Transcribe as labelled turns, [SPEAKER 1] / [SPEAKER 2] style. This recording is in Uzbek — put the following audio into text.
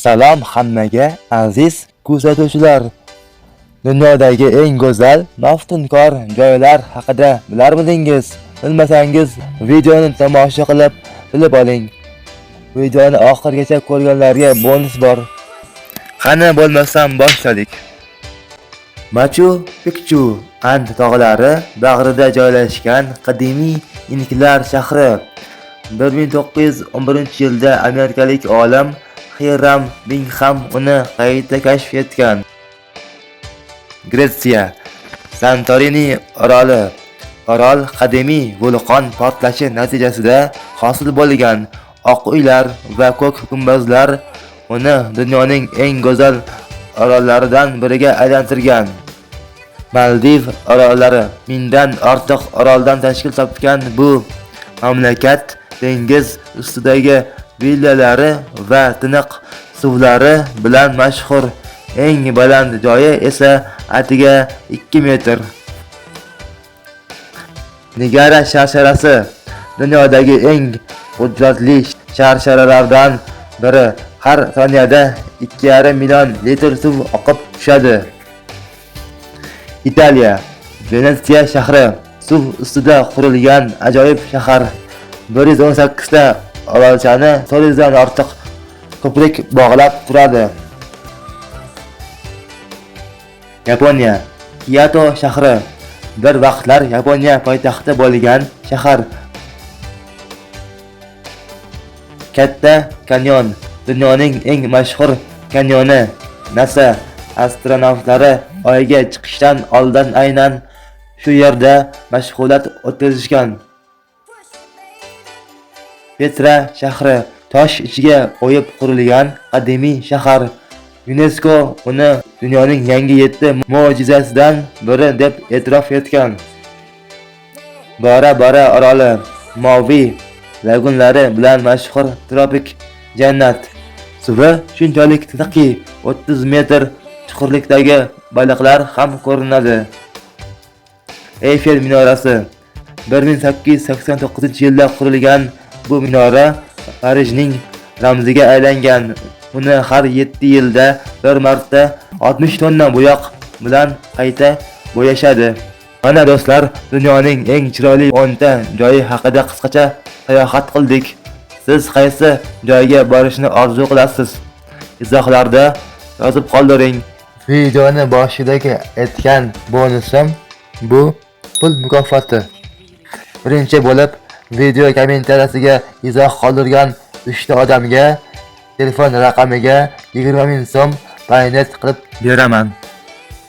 [SPEAKER 1] Salom hammaga aziz kuzatuvchilar. Dunyodagi eng go'zal maftunkor joylar haqida bilarmidingiz? Bilmasangiz, videoni tomosha qilib bilib oling. Videoni oxirigacha ko'rganlarga bonus bor. Qani bo'lmasam boshladik. Machu Picchu And tog'lari bag'rida joylashgan qadimiy Inklar shahri. 1911-yilda amerikalik olim Hiram Bingham uni qayta kashf etgan. Gretsiya Santorini oroli. Orol qadimiy vulqon portlashi natijasida hosil bo'lgan. Oq uylar va ko'k gumbazlar uni dunyoning eng go'zal orollaridan biriga aylantirgan. Maldiv orollari mingdan ortiq oroldan tashkil topgan bu mamlakat dengiz ustidagi villalari va tiniq suvlari bilan mashhur. Eng baland joyi esa atiga 2 metr. Nigara sharsharasi dunyodagi eng qudratli sharsharalardan biri. Har soniyada 2,5 million litr suv oqib tushadi. Italiya Venetsiya shahri suv ustida qurilgan ajoyib shahar. 118 ta orolchani 400 dan ortiq ko'prik bog'lab turadi. Yaponiya Kyoto shahri bir vaqtlar Yaponiya poytaxti bo'lgan shahar. Katta kanyon dunyoning eng mashhur kanyoni. NASA astronavtlari Oyga chiqishdan oldin aynan shu yerda mashg'ulot o'tkazishgan. Petra shahri tosh ichiga o'yib qurilgan qadimiy shahar. UNESCO uni dunyoning yangi 7 mo'jizasidan biri deb e'tirof etgan. Bora Bora oroli moviy lagunlari bilan mashhur tropik jannat. Suvi shunchalik tiniqki 30 metr chuqurlikdagi baliqlar ham ko'rinadi. Eyfel minorasi 1889-yilda qurilgan bu minora Parijning ramziga aylangan. Uni har 7 yilda bir marta 60 tonna bo'yoq bilan qayta bo'yashadi. Mana do'stlar, dunyoning eng chiroyli 10 ta joyi haqida qisqacha sayohat qildik. Siz qaysi joyga borishni orzu qilasiz? Izohlarda yozib qoldiring. Videoni boshidagi aytgan bonusim bu pul mukofoti. Birinchi bo'lib video kommentariyasiga izoh qoldirgan 3 ta odamga telefon raqamiga 20 ming so'm paynet qilib beraman.